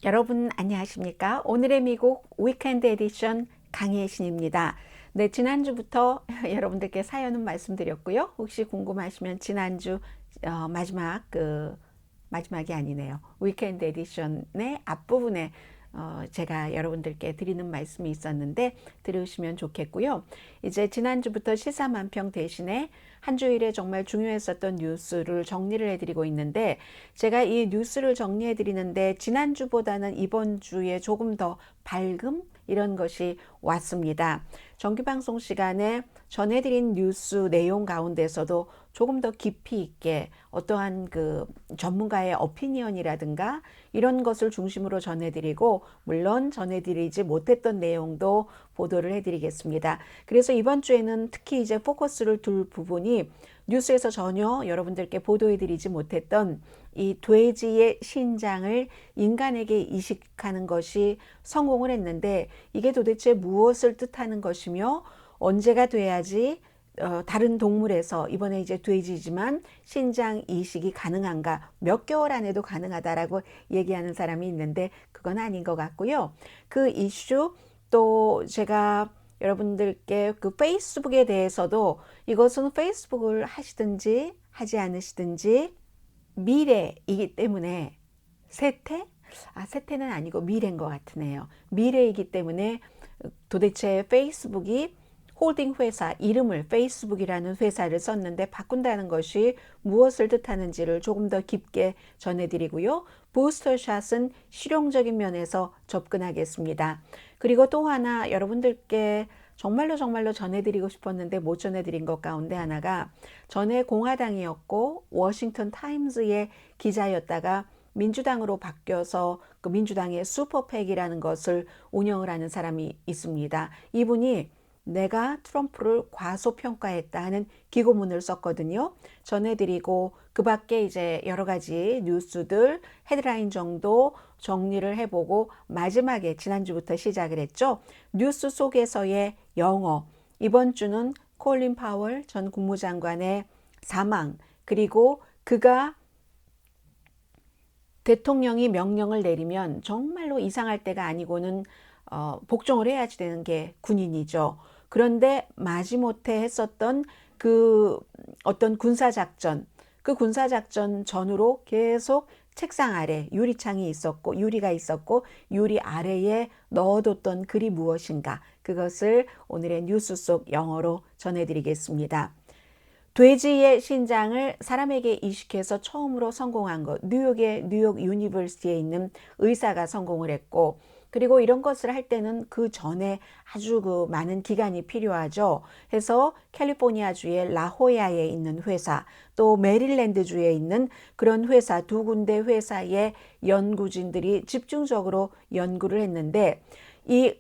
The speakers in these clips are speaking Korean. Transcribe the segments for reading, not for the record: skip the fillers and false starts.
여러분 안녕하십니까? 오늘의 미국 위켄드 에디션 강혜신입니다. 네, 지난주부터 여러분들께 사연은 말씀드렸고요. 혹시 궁금하시면 지난주 마지막이 아니네요. 위켄드 에디션의 앞부분에 제가 여러분들께 드리는 말씀이 있었는데 들으시면 좋겠고요. 이제 지난주부터 시사만평 대신에 한 주일에 정말 중요했었던 뉴스를 정리를 해드리고 있는데, 제가 이 뉴스를 정리해드리는데 지난주보다는 이번 주에 조금 더 밝음 이런 것이 왔습니다. 정규방송 시간에 전해드린 뉴스 내용 가운데서도 조금 더 깊이 있게 어떠한 그 전문가의 오피니언이라든가 이런 것을 중심으로 전해드리고, 물론 전해드리지 못했던 내용도 보도를 해드리겠습니다. 그래서 이번 주에는 특히 이제 포커스를 둘 부분이 뉴스에서 전혀 여러분들께 보도해드리지 못했던 이 돼지의 신장을 인간에게 이식하는 것이 성공을 했는데, 이게 도대체 무엇을 뜻하는 것이며 언제가 돼야지 다른 동물에서, 이번에 이제 돼지지만 신장 이식이 가능한가, 몇 개월 안에도 가능하다라고 얘기하는 사람이 있는데 그건 아닌 것 같고요. 그 이슈, 또 제가 여러분들께 그 페이스북에 대해서도, 이것은 페이스북을 하시든지 하지 않으시든지 미래이기 때문에, 세태? 세태는 아니고 미래인 것 같으네요. 미래이기 때문에 도대체 페이스북이 홀딩 회사 이름을 페이스북이라는 회사를 썼는데 바꾼다는 것이 무엇을 뜻하는지를 조금 더 깊게 전해드리고요. 부스터샷은 실용적인 면에서 접근하겠습니다. 그리고 또 하나 여러분들께 정말로 전해드리고 싶었는데 못 전해드린 것 가운데 하나가, 전에 공화당이었고 워싱턴 타임즈의 기자였다가 민주당으로 바뀌어서 그 민주당의 슈퍼팩이라는 것을 운영을 하는 사람이 있습니다. 이분이 내가 트럼프를 과소평가했다 하는 기고문을 썼거든요. 전해드리고 그 밖에 이제 여러 가지 뉴스들 헤드라인 정도 정리를 해보고, 마지막에 지난주부터 시작을 했죠. 뉴스 속에서의 영어. 이번 주는 콜린 파월 전 국무장관의 사망, 그리고 그가 대통령이 명령을 내리면 정말로 이상할 때가 아니고는 복종을 해야지 되는 게 군인이죠. 그런데 마지못해 했었던 그 어떤 군사작전, 그 군사작전 전후로 계속 책상 아래 유리창이 있었고, 유리가 있었고, 유리 아래에 넣어뒀던 글이 무엇인가, 그것을 오늘의 뉴스 속 영어로 전해드리겠습니다. 돼지의 신장을 사람에게 이식해서 처음으로 성공한 것, 뉴욕의 뉴욕 유니버시티에 있는 의사가 성공을 했고, 그리고 이런 것을 할 때는 그 전에 아주 그 많은 기간이 필요하죠. 해서 캘리포니아주의 라호야에 있는 회사, 또 메릴랜드주에 있는 그런 회사, 두 군데 회사의 연구진들이 집중적으로 연구를 했는데, 이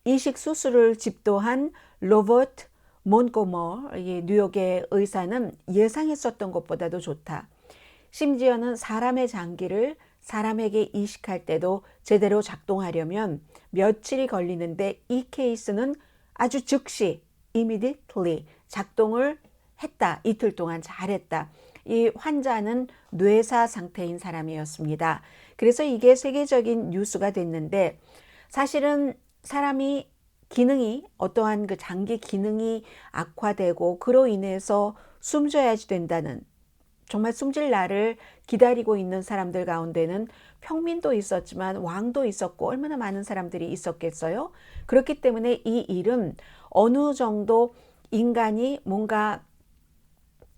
이식 수술을 집도한 로버트 몬고머 뉴욕의 의사는 예상했었던 것보다도 좋다. 심지어는 사람의 장기를 사람에게 이식할 때도 제대로 작동하려면 며칠이 걸리는데, 이 케이스는 아주 즉시 immediately 작동을 했다. 이틀 동안 잘했다. 이 환자는 뇌사 상태인 사람이었습니다. 그래서 이게 세계적인 뉴스가 됐는데, 사실은 사람이 기능이, 어떠한 그 장기 기능이 악화되고 그로 인해서 숨져야지 된다는, 정말 숨질 날을 기다리고 있는 사람들 가운데는 평민도 있었지만 왕도 있었고 얼마나 많은 사람들이 있었겠어요. 그렇기 때문에 이 일은 어느 정도 인간이 뭔가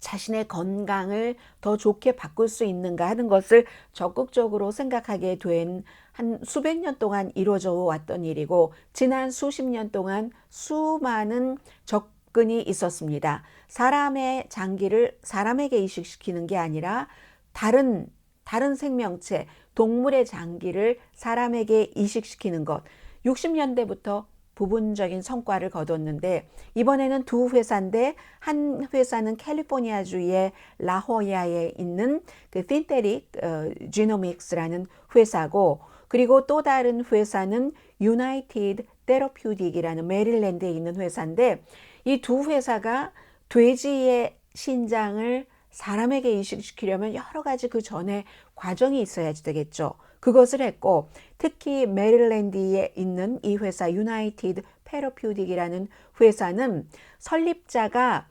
자신의 건강을 더 좋게 바꿀 수 있는가 하는 것을 적극적으로 생각하게 된, 한 수백 년 동안 이루어져 왔던 일이고, 지난 수십 년 동안 수많은 접근이 있었습니다. 사람의 장기를 사람에게 이식시키는 게 아니라 다른 생명체, 동물의 장기를 사람에게 이식시키는 것, 60년대부터 부분적인 성과를 거뒀는데, 이번에는 두 회사인데, 한 회사는 캘리포니아주의 라호야에 있는 그 신테릭 지노믹스라는 회사고, 그리고 또 다른 회사는 유나이티드 테러퓨틱이라는 메릴랜드에 있는 회사인데, 이 두 회사가 돼지의 신장을 사람에게 이식시키려면 여러 가지 그 전에 과정이 있어야지 되겠죠. 그것을 했고, 특히 메릴랜드에 있는 이 회사 유나이티드 페러퓨딕이라는 회사는 설립자가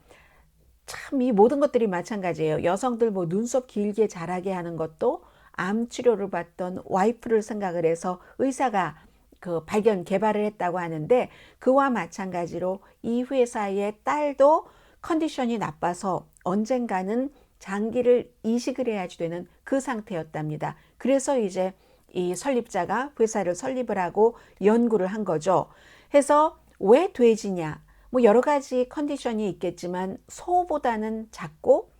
참 이 모든 것들이 마찬가지예요. 여성들 뭐 눈썹 길게 자라게 하는 것도 암 치료를 받던 와이프를 생각을 해서 의사가 그 개발을 했다고 하는데, 그와 마찬가지로 이 회사의 딸도 컨디션이 나빠서 언젠가는 장기를 이식을 해야지 되는 그 상태였답니다. 그래서 이제 이 설립자가 회사를 설립을 하고 연구를 한 거죠. 해서 왜 돼지냐? 뭐 여러 가지 컨디션이 있겠지만 소보다는 작고,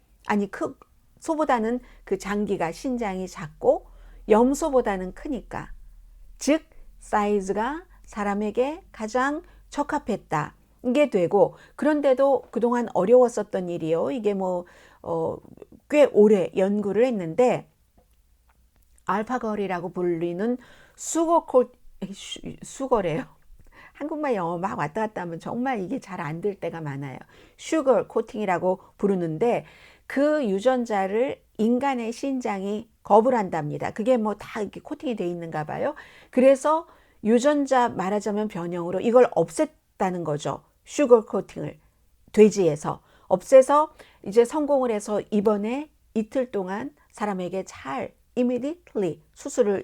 소보다는 그 장기가 신장이 작고 염소보다는 크니까, 즉 사이즈가 사람에게 가장 적합했다. 이게 되고, 그런데도 그동안 어려웠었던 일이요. 이게 꽤 오래 연구를 했는데, 알파걸이라고 불리는 수거래요. 한국말 영어 막 왔다 갔다 하면 정말 이게 잘 안 될 때가 많아요. 슈거 코팅이라고 부르는데, 그 유전자를 인간의 신장이 거부를 한답니다. 그게 뭐 다 이렇게 코팅이 돼 있는가 봐요. 그래서 유전자 말하자면 변형으로 이걸 없앴다는 거죠. 슈거 코팅을 돼지에서 없애서 이제 성공을 해서 이번에 이틀 동안 사람에게 잘 immediately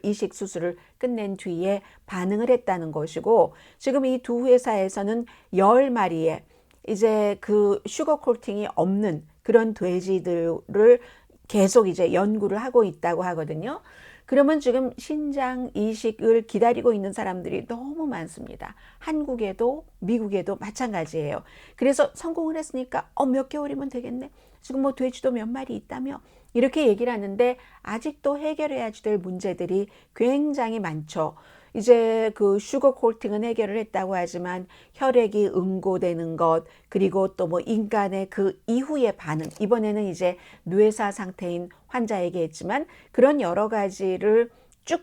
이식 수술을 끝낸 뒤에 반응을 했다는 것이고, 지금 이 두 회사에서는 10마리의 이제 그 슈거 코팅이 없는 그런 돼지들을 계속 이제 연구를 하고 있다고 하거든요. 그러면 지금 신장 이식을 기다리고 있는 사람들이 너무 많습니다. 한국에도 미국에도 마찬가지예요. 그래서 성공을 했으니까 몇 개월이면 되겠네. 지금 뭐 돼지도 몇 마리 있다며 이렇게 얘기를 하는데, 아직도 해결해야지 될 문제들이 굉장히 많죠. 이제 그 슈거 코팅은 해결을 했다고 하지만 혈액이 응고되는 것, 그리고 또 뭐 인간의 그 이후의 반응, 이번에는 이제 뇌사 상태인 환자에게 했지만 그런 여러 가지를 쭉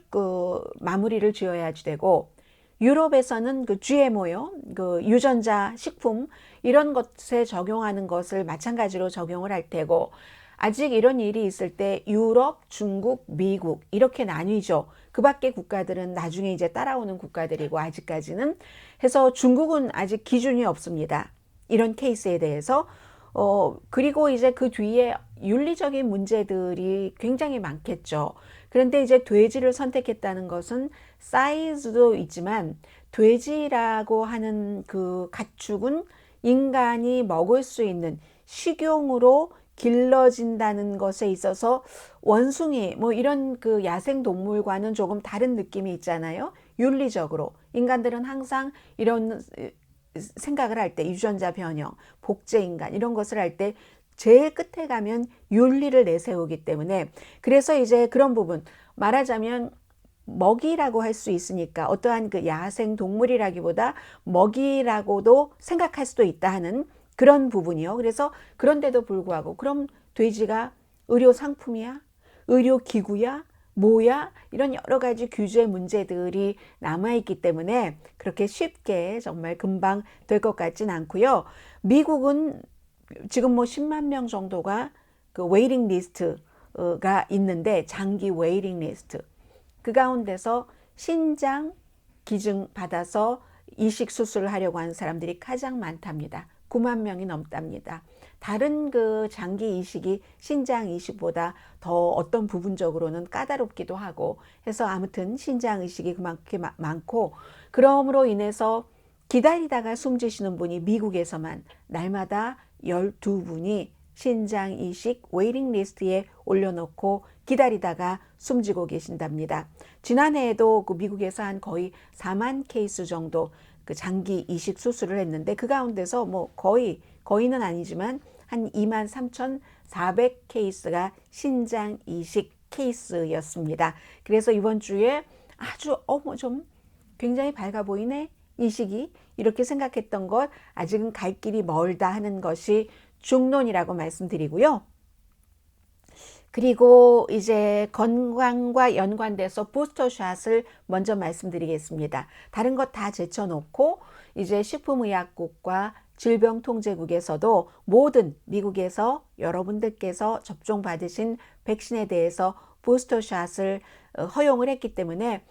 마무리를 지어야지 되고, 유럽에서는 그 GMO요, 그 유전자 식품 이런 것에 적용하는 것을 마찬가지로 적용을 할 테고, 아직 이런 일이 있을 때 유럽, 중국, 미국 이렇게 나뉘죠. 그 밖에 국가들은 나중에 이제 따라오는 국가들이고, 아직까지는 해서 중국은 아직 기준이 없습니다. 이런 케이스에 대해서. 그리고 이제 그 뒤에 윤리적인 문제들이 굉장히 많겠죠. 그런데 이제 돼지를 선택했다는 것은 사이즈도 있지만, 돼지라고 하는 그 가축은 인간이 먹을 수 있는 식용으로 길러진다는 것에 있어서 원숭이 뭐 이런 그 야생 동물과는 조금 다른 느낌이 있잖아요. 윤리적으로 인간들은 항상 이런 생각을 할 때, 유전자 변형, 복제 인간 이런 것을 할 때 제일 끝에 가면 윤리를 내세우기 때문에, 그래서 이제 그런 부분 말하자면 먹이라고 할 수 있으니까 어떠한 그 야생 동물이라기보다 먹이라고도 생각할 수도 있다 하는 그런 부분이요. 그래서 그런데도 불구하고 그럼 돼지가 의료 상품이야? 의료 기구야? 뭐야? 이런 여러 가지 규제 문제들이 남아있기 때문에 그렇게 쉽게 정말 금방 될 것 같진 않고요. 미국은 지금 뭐 10만 명 정도가 그 웨이팅 리스트가 있는데, 장기 웨이팅 리스트. 그 가운데서 신장 기증 받아서 이식 수술을 하려고 하는 사람들이 가장 많답니다. 9만 명이 넘답니다. 다른 그 장기 이식이 신장 이식보다 더 어떤 부분적으로는 까다롭기도 하고 해서, 아무튼 신장 이식이 그만큼 많고, 그러므로 인해서 기다리다가 숨지시는 분이 미국에서만 날마다 12분이 신장 이식 웨이팅 리스트에 올려놓고 기다리다가 숨지고 계신답니다. 지난해에도 그 미국에서 한 거의 4만 케이스 정도 그 장기 이식 수술을 했는데, 그 가운데서 뭐 거의는 아니지만 한 23,400 케이스가 신장 이식 케이스였습니다. 그래서 이번 주에 아주 좀 굉장히 밝아 보이네 이식이, 이렇게 생각했던 것 아직은 갈 길이 멀다 하는 것이 중론이라고 말씀드리고요. 그리고 이제 건강과 연관돼서 부스터샷을 먼저 말씀드리겠습니다. 다른 것 다 제쳐놓고 이제 식품의약국과 질병통제국에서도 모든 미국에서 여러분들께서 접종받으신 백신에 대해서 부스터샷을 허용을 했기 때문에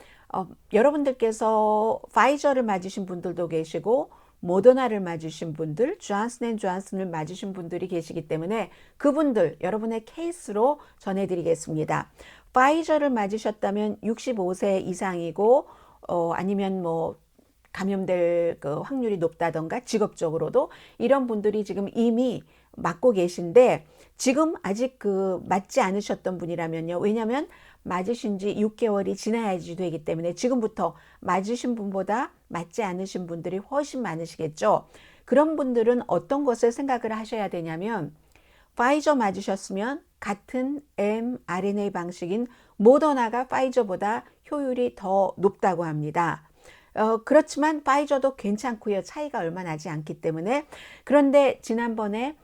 여러분들께서 파이저를 맞으신 분들도 계시고 모더나를 맞으신 분들, 존슨앤존슨을 맞으신 분들이 계시기 때문에 그분들 여러분의 케이스로 전해드리겠습니다. 파이저를 맞으셨다면 65세 이상이고 아니면 뭐 감염될 그 확률이 높다던가 직업적으로도 이런 분들이 지금 이미 맞고 계신데 지금 아직 그 맞지 않으셨던 분이라면요. 왜냐하면 맞으신 지 6개월이 지나야지 되기 때문에 지금부터 맞으신 분보다 맞지 않으신 분들이 훨씬 많으시겠죠. 그런 분들은 어떤 것을 생각을 하셔야 되냐면 파이저 맞으셨으면 같은 mRNA 방식인 모더나가 파이저보다 효율이 더 높다고 합니다. 그렇지만 파이저도 괜찮고요. 차이가 얼마 나지 않기 때문에. 그런데 지난번에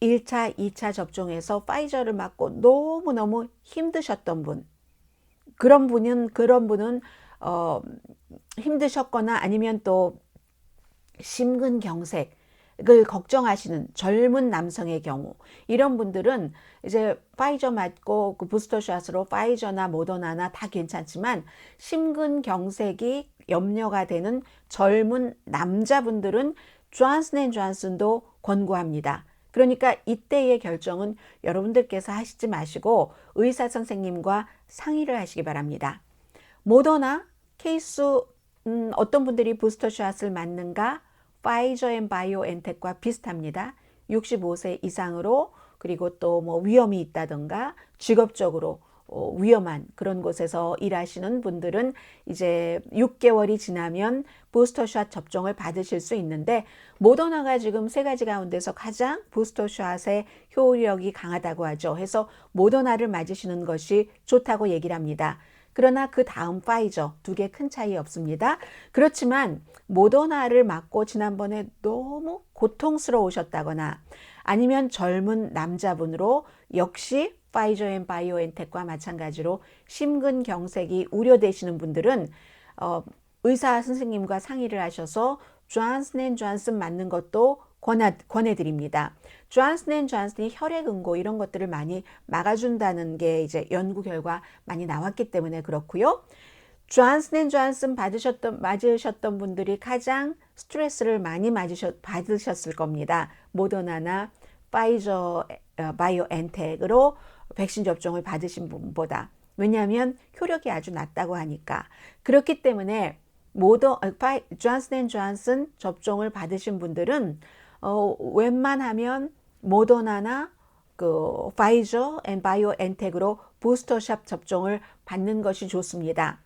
1차, 2차 접종에서 파이저를 맞고 너무너무 힘드셨던 분, 그런 분은 힘드셨거나 아니면 또 심근경색을 걱정하시는 젊은 남성의 경우, 이런 분들은 이제 파이저 맞고 그 부스터샷으로 파이저나 모더나나 다 괜찮지만 심근경색이 염려가 되는 젊은 남자분들은 존슨앤존슨도 권고합니다. 그러니까 이때의 결정은 여러분들께서 하시지 마시고 의사 선생님과 상의를 하시기 바랍니다. 모더나 케이스 어떤 분들이 부스터샷을 맞는가? 파이저 앤 바이오엔텍과 비슷합니다. 65세 이상으로 그리고 또 뭐 위험이 있다던가 직업적으로 위험한 그런 곳에서 일하시는 분들은 이제 6개월이 지나면 부스터샷 접종을 받으실 수 있는데 모더나가 지금 세 가지 가운데서 가장 부스터샷의 효력이 강하다고 하죠. 해서 모더나를 맞으시는 것이 좋다고 얘기를 합니다. 그러나 그 다음 파이저 두 개 큰 차이 없습니다. 그렇지만 모더나를 맞고 지난번에 너무 고통스러우셨다거나 아니면 젊은 남자분으로 역시 파이저 앤 바이오엔텍과 마찬가지로 심근경색이 우려되시는 분들은 의사 선생님과 상의를 하셔서 존슨앤존슨 맞는 것도 권해드립니다. 존슨앤존슨이 혈액응고 이런 것들을 많이 막아준다는 게 이제 연구 결과 많이 나왔기 때문에 그렇고요. 존슨앤존슨 맞으셨던 분들이 가장 스트레스를 많이 받으셨을 겁니다. 모더나나 파이저 바이오엔텍으로 백신 접종을 받으신 분보다. 왜냐하면 효력이 아주 낮다고 하니까. 그렇기 때문에 존슨앤존슨 접종을 받으신 분들은 웬만하면 모더나나 그 파이저 앤 바이오엔텍으로 부스터샷 접종을 받는 것이 좋습니다.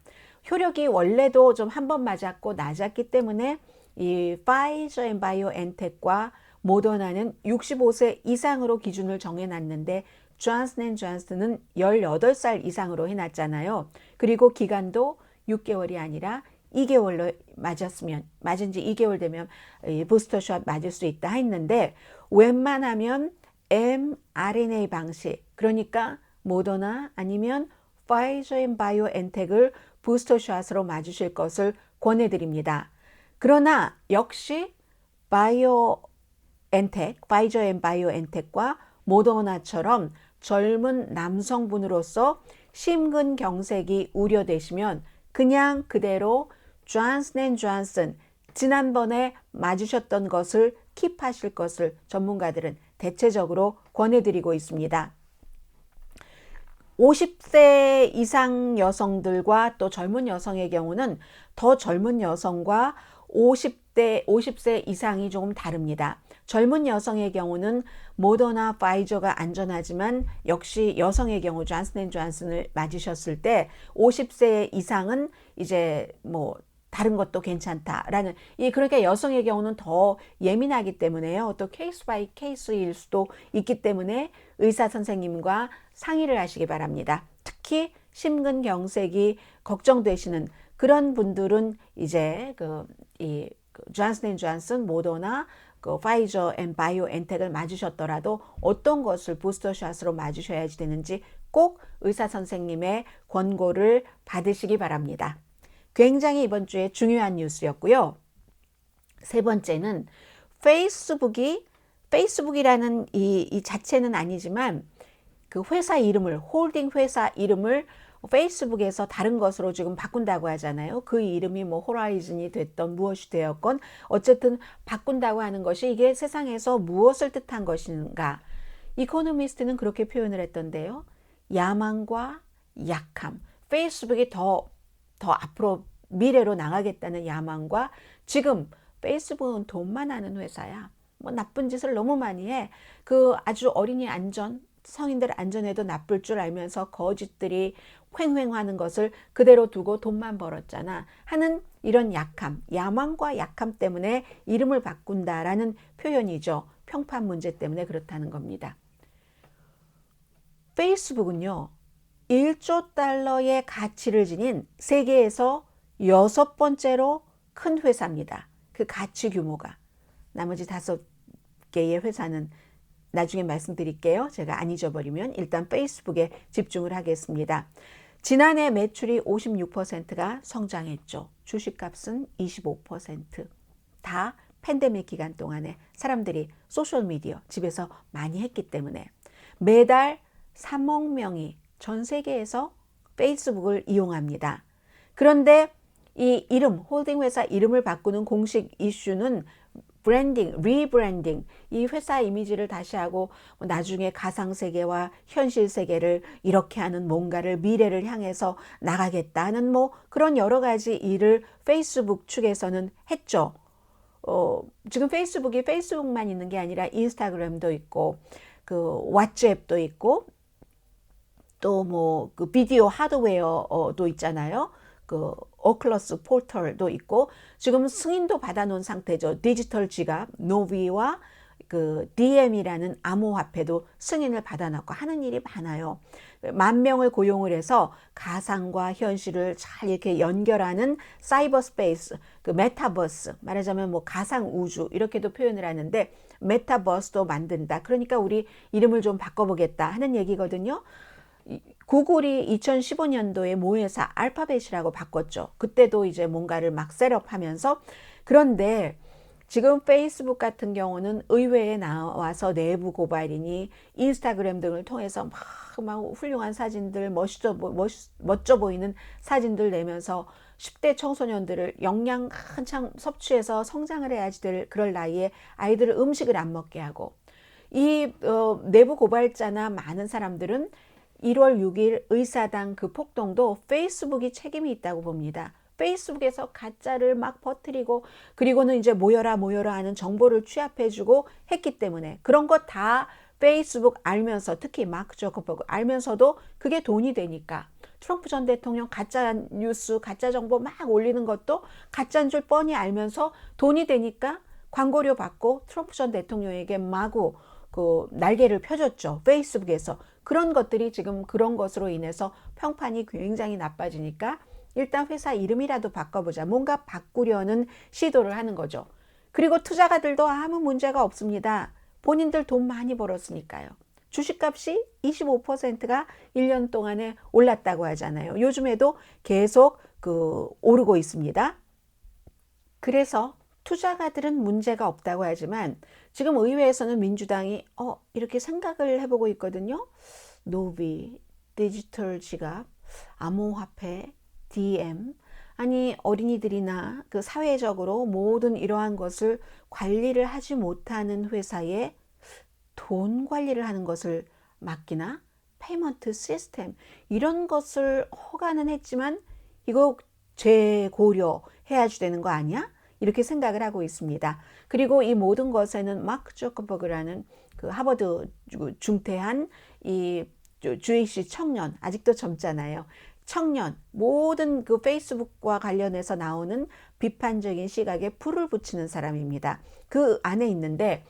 효력이 원래도 좀 한 번 맞았고 낮았기 때문에 이 파이저 앤 바이오엔텍과 모더나는 65세 이상으로 기준을 정해놨는데 존슨앤존슨은 18살 이상으로 해놨잖아요. 그리고 기간도 6개월이 아니라 2개월로 맞은 지 2개월 되면 부스터샷 맞을 수 있다 했는데 웬만하면 mRNA 방식, 그러니까 모더나 아니면 파이저 앤 바이오엔텍을 부스터샷으로 맞으실 것을 권해드립니다. 그러나 역시 파이저 앤 바이오엔텍과 모더나처럼 젊은 남성분으로서 심근경색이 우려되시면 그냥 그대로 존슨앤존슨 지난번에 맞으셨던 것을 킵하실 것을 전문가들은 대체적으로 권해드리고 있습니다. 50세 이상 여성들과 또 젊은 여성의 경우는 더 젊은 여성과 50세 이상이 조금 다릅니다. 젊은 여성의 경우는 모더나 파이저가 안전하지만 역시 여성의 경우 존슨앤존슨을 맞으셨을 때 50세 이상은 이제 뭐 다른 것도 괜찮다라는 그러니까 여성의 경우는 더 예민하기 때문에요. 또 케이스 바이 케이스일 수도 있기 때문에 의사 선생님과 상의를 하시기 바랍니다. 특히 심근경색이 걱정되시는 그런 분들은 이제 존슨앤존슨, 모더나, 파이저 앤 바이오엔텍을 맞으셨더라도 어떤 것을 부스터샷으로 맞으셔야지 되는지 꼭 의사 선생님의 권고를 받으시기 바랍니다. 굉장히 이번 주에 중요한 뉴스였고요. 세 번째는 페이스북이라는 이 자체는 아니지만 그 회사 이름을 홀딩 회사 이름을 페이스북에서 다른 것으로 지금 바꾼다고 하잖아요. 그 이름이 뭐 호라이즌이 됐던 무엇이 되었건 어쨌든 바꾼다고 하는 것이 이게 세상에서 무엇을 뜻한 것인가. 이코노미스트는 그렇게 표현을 했던데요. 야망과 약함. 페이스북이 더 앞으로 미래로 나가겠다는 야망과 지금 페이스북은 돈만 하는 회사야. 뭐 나쁜 짓을 너무 많이 해. 그 아주 어린이 안전, 성인들 안전에도 나쁠 줄 알면서 거짓들이 횡횡하는 것을 그대로 두고 돈만 벌었잖아 하는 이런 약함, 야망과 약함 때문에 이름을 바꾼다라는 표현이죠. 평판 문제 때문에 그렇다는 겁니다. 페이스북은요, 1조 달러의 가치를 지닌 세계에서 6번째로 큰 회사입니다. 그 가치 규모가. 나머지 5개의 회사는 나중에 말씀드릴게요. 제가 안 잊어버리면 일단 페이스북에 집중을 하겠습니다. 지난해 매출이 56%가 성장했죠. 주식값은 25%. 다 팬데믹 기간 동안에 사람들이 소셜미디어 집에서 많이 했기 때문에 매달 3억 명이 전 세계에서 페이스북을 이용합니다. 그런데 이 이름, 홀딩 회사 이름을 바꾸는 공식 이슈는 브랜딩, 리브랜딩, 이 회사 이미지를 다시 하고 나중에 가상세계와 현실세계를 이렇게 하는 뭔가를 미래를 향해서 나가겠다는 뭐 그런 여러 가지 일을 페이스북 측에서는 했죠. 지금 페이스북이 페이스북만 있는 게 아니라 인스타그램도 있고 그 왓츠앱도 있고 또 뭐 그 비디오 하드웨어도 있잖아요. 그 오클러스 포털도 있고 지금 승인도 받아놓은 상태죠. 디지털 지갑 노비와 그 DM이라는 암호화폐도 승인을 받아놨고 하는 일이 많아요. 10,000명을 고용을 해서 가상과 현실을 잘 이렇게 연결하는 사이버 스페이스, 그 메타버스, 말하자면 뭐 가상 우주 이렇게도 표현을 하는데 메타버스도 만든다. 그러니까 우리 이름을 좀 바꿔보겠다 하는 얘기거든요. 구글이 2015년도에 모회사 알파벳이라고 바꿨죠. 그때도 이제 뭔가를 막 셋업하면서 그런데 지금 페이스북 같은 경우는 의회에 나와서 내부 고발이니 인스타그램 등을 통해서 막 훌륭한 사진들 멋져 보이는 사진들 내면서 10대 청소년들을 영양 한창 섭취해서 성장을 해야지 될 그럴 나이에 아이들을 음식을 안 먹게 하고 이 내부 고발자나 많은 사람들은 1월 6일 의사당 그 폭동도 페이스북이 책임이 있다고 봅니다. 페이스북에서 가짜를 막 퍼뜨리고 그리고는 이제 모여라 하는 정보를 취합해주고 했기 때문에 그런 거 다 페이스북 알면서 특히 마크 저커버그 알면서도 그게 돈이 되니까 트럼프 전 대통령 가짜 뉴스 가짜 정보 막 올리는 것도 가짜인 줄 뻔히 알면서 돈이 되니까 광고료 받고 트럼프 전 대통령에게 마구 그 날개를 펴줬죠. 페이스북에서. 그런 것들이 지금 그런 것으로 인해서 평판이 굉장히 나빠지니까 일단 회사 이름이라도 바꿔보자. 뭔가 바꾸려는 시도를 하는 거죠. 그리고 투자가들도 아무 문제가 없습니다. 본인들 돈 많이 벌었으니까요. 주식값이 25%가 1년 동안에 올랐다고 하잖아요. 요즘에도 계속 오르고 있습니다. 그래서 투자가들은 문제가 없다고 하지만 지금 의회에서는 민주당이 이렇게 생각을 해보고 있거든요. 노비, 디지털 지갑, 암호화폐, DM 아니 어린이들이나 그 사회적으로 모든 이러한 것을 관리를 하지 못하는 회사에 돈 관리를 하는 것을 맡기나 페이먼트 시스템 이런 것을 허가는 했지만 이거 재고려해야 되는 거 아니야? 이렇게 생각을 하고 있습니다. 그리고 이 모든 것에는 마크 저커버그라는 그 하버드 중퇴한 이 주이시 청년 아직도 젊잖아요. 청년 모든 그 페이스북과 관련해서 나오는 비판적인 시각에 불을 붙이는 사람입니다. 그 안에 있는데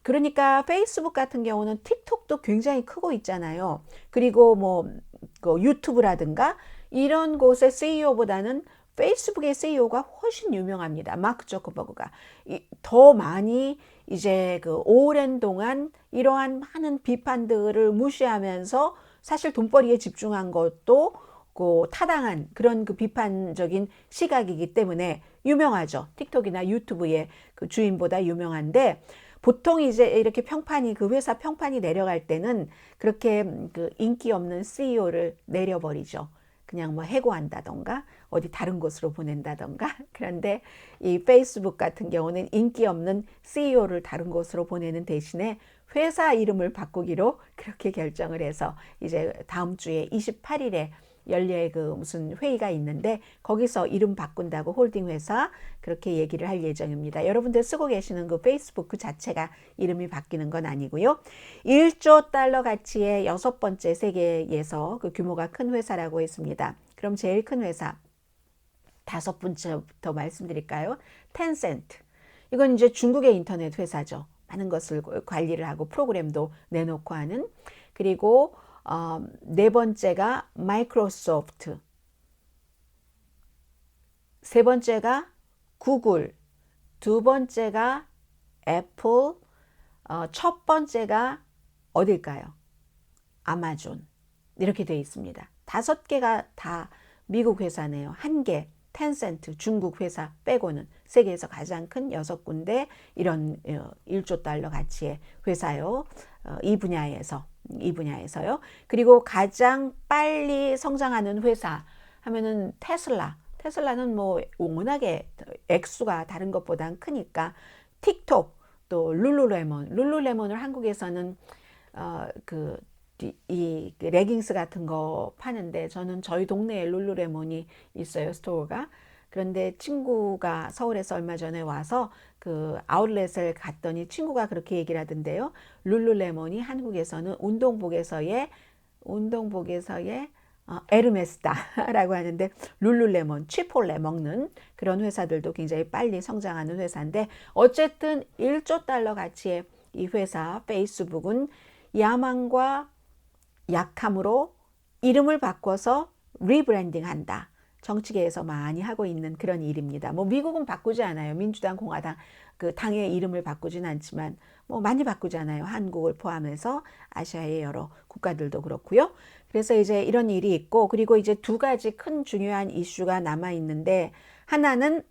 그러니까 페이스북 같은 경우는 틱톡도 굉장히 크고 있잖아요. 그리고 뭐 그 유튜브라든가 이런 곳의 CEO보다는 페이스북의 CEO가 훨씬 유명합니다. 마크 저커버그가 더 많이 이제 그 오랜 동안 이러한 많은 비판들을 무시하면서 사실 돈벌이에 집중한 것도 그 타당한 그런 그 비판적인 시각이기 때문에 유명하죠. 틱톡이나 유튜브의 그 주인보다 유명한데 보통 이제 이렇게 그 회사 평판이 내려갈 때는 그렇게 그 인기 없는 CEO를 내려버리죠. 그냥 뭐 해고한다던가 어디 다른 곳으로 보낸다던가. 그런데 이 페이스북 같은 경우는 인기 없는 CEO를 다른 곳으로 보내는 대신에 회사 이름을 바꾸기로 그렇게 결정을 해서 이제 다음 주에 28일에 열릴 그 무슨 회의가 있는데 거기서 이름 바꾼다고 홀딩 회사 그렇게 얘기를 할 예정입니다. 여러분들 쓰고 계시는 그 페이스북 그 자체가 이름이 바뀌는 건 아니고요. 1조 달러 가치의 6번째 세계에서 그 규모가 큰 회사라고 했습니다. 그럼 제일 큰 회사 5번째부터 말씀드릴까요? 텐센트. 이건 이제 중국의 인터넷 회사죠. 많은 것을 관리를 하고 프로그램도 내놓고 하는. 그리고 네 번째가 마이크로소프트, 세 번째가 구글, 두 번째가 애플, 첫 번째가 어딜까요? 아마존. 이렇게 되어 있습니다. 5개가 다 미국 회사네요. 한 개, 텐센트, 중국 회사 빼고는 세계에서 가장 큰 6군데 이런 1조 달러 가치의 회사요. 이 분야에서요. 그리고 가장 빨리 성장하는 회사 하면은 테슬라는 뭐 워낙에 액수가 다른 것보단 크니까 틱톡, 또 룰루레몬을 한국에서는 이 레깅스 같은 거 파는데 저는 저희 동네에 룰루레몬이 있어요, 스토어가. 그런데 친구가 서울에서 얼마 전에 와서 그 아울렛을 갔더니 친구가 그렇게 얘기를 하던데요. 룰루레몬이 한국에서는 운동복에서의 에르메스다라고 하는데 룰루레몬, 치폴레 먹는 그런 회사들도 굉장히 빨리 성장하는 회사인데 어쨌든 1조 달러 가치의 이 회사 페이스북은 야망과 약함으로 이름을 바꿔서 리브랜딩한다. 정치계에서 많이 하고 있는 그런 일입니다. 뭐 미국은 바꾸지 않아요. 민주당, 공화당 그 당의 이름을 바꾸진 않지만 뭐 많이 바꾸지 않아요. 한국을 포함해서 아시아의 여러 국가들도 그렇고요. 그래서 이제 이런 일이 있고 그리고 이제 두 가지 큰 중요한 이슈가 남아 있는데 하나는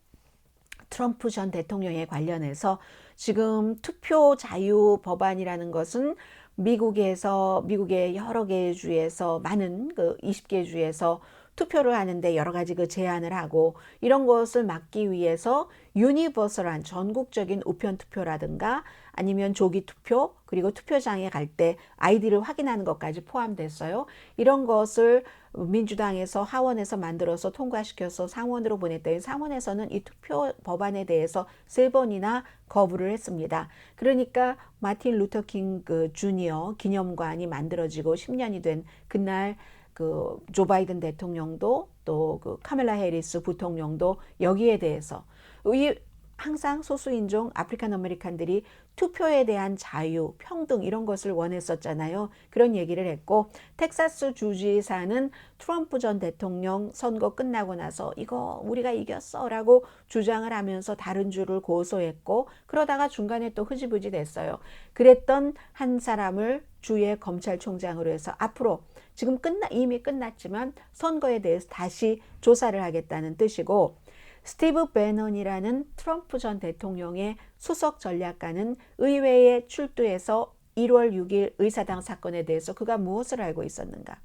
트럼프 전 대통령에 관련해서 지금 투표 자유 법안이라는 것은 미국의 여러 개의 주에서 많은 그 20개 주에서 투표를 하는데 여러 가지 그 제안을 하고 이런 것을 막기 위해서 유니버설한 전국적인 우편 투표라든가 아니면 조기 투표 그리고 투표장에 갈 때 아이디를 확인하는 것까지 포함됐어요. 이런 것을 민주당에서 하원에서 만들어서 통과시켜서 상원으로 보냈더니 상원에서는 이 투표 법안에 대해서 3번이나 거부를 했습니다. 그러니까 마틴 루터 킹 그 주니어 기념관이 만들어지고 10년이 된 그날 그 조 바이든 대통령도 또 그 카멜라 해리스 부통령도 여기에 대해서 항상 소수인종 아프리칸 아메리칸들이 투표에 대한 자유, 평등 이런 것을 원했었잖아요. 그런 얘기를 했고 텍사스 주지사는 트럼프 전 대통령 선거 끝나고 나서 이거 우리가 이겼어 라고 주장을 하면서 다른 주를 고소했고 그러다가 중간에 또 흐지부지 됐어요. 그랬던 한 사람을 주의 검찰총장으로 해서 앞으로 지금 이미 끝났지만 선거에 대해서 다시 조사를 하겠다는 뜻이고 스티브 배넌이라는 트럼프 전 대통령의 수석 전략가는 의회에 출두해서 1월 6일 의사당 사건에 대해서 그가 무엇을 알고 있었는가?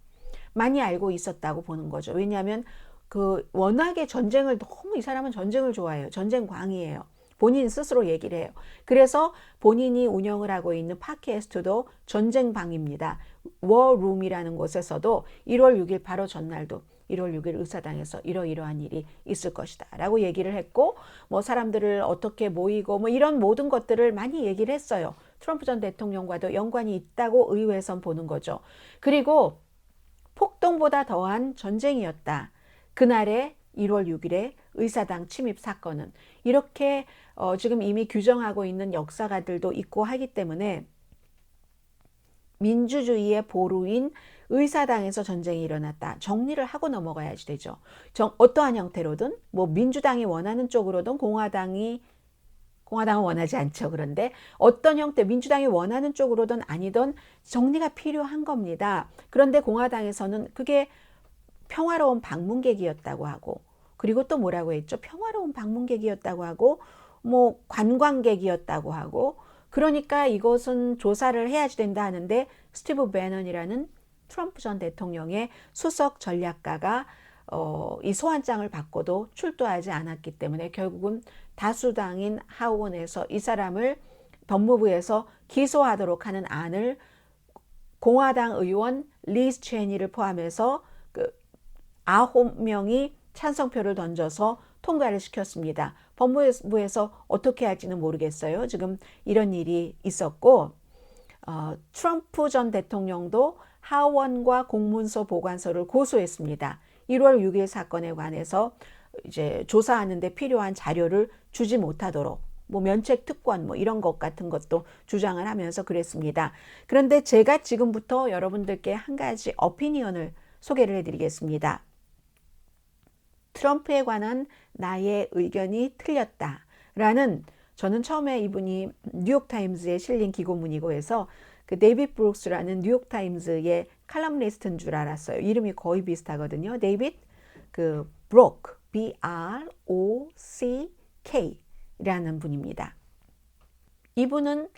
많이 알고 있었다고 보는 거죠. 왜냐하면 그 워낙에 너무 이 사람은 전쟁을 좋아해요. 전쟁광이에요. 본인 스스로 얘기를 해요. 그래서 본인이 운영을 하고 있는 팟캐스트도 전쟁방입니다. 워룸이라는 곳에서도 1월 6일 바로 전날도 1월 6일 의사당에서 이러이러한 일이 있을 것이다 라고 얘기를 했고 뭐 사람들을 어떻게 모이고 뭐 이런 모든 것들을 많이 얘기를 했어요. 트럼프 전 대통령과도 연관이 있다고 의회에선 보는 거죠. 그리고 폭동보다 더한 전쟁이었다. 그날의 1월 6일에 의사당 침입 사건은 이렇게 지금 이미 규정하고 있는 역사가들도 있고 하기 때문에 민주주의의 보루인 의사당에서 전쟁이 일어났다. 정리를 하고 넘어가야지 되죠. 어떠한 형태로든 뭐 민주당이 원하는 쪽으로든 공화당은 원하지 않죠. 그런데 어떤 형태 민주당이 원하는 쪽으로든 아니든 정리가 필요한 겁니다. 그런데 공화당에서는 그게 평화로운 방문객이었다고 하고 그리고 또 뭐라고 했죠? 평화로운 방문객이었다고 하고 뭐 관광객이었다고 하고 그러니까 이것은 조사를 해야지 된다 하는데 스티브 배넌이라는 트럼프 전 대통령의 수석 전략가가 이 소환장을 받고도 출두하지 않았기 때문에 결국은 다수당인 하원에서 이 사람을 법무부에서 기소하도록 하는 안을 공화당 의원 리즈 체니를 포함해서 그 9명이 찬성표를 던져서 통과를 시켰습니다. 법무부에서 어떻게 할지는 모르겠어요. 지금 이런 일이 있었고 트럼프 전 대통령도 하원과 공문서 보관서를 고소했습니다. 1월 6일 사건에 관해서 이제 조사하는 데 필요한 자료를 주지 못하도록 뭐 면책 특권 뭐 이런 것 같은 것도 주장을 하면서 그랬습니다. 그런데 제가 지금부터 여러분들께 한 가지 어피니언을 소개를 해드리겠습니다. 트럼프에 관한 나의 의견이 틀렸다라는, 저는 처음에 이분이 뉴욕타임즈에 실린 기고문이고 해서 그 데이빗 브룩스라는 뉴욕타임즈의 칼럼니스트인 줄 알았어요. 이름이 거의 비슷하거든요. 데이빗 그 브로크, B-R-O-C-K 라는 분입니다. 이분은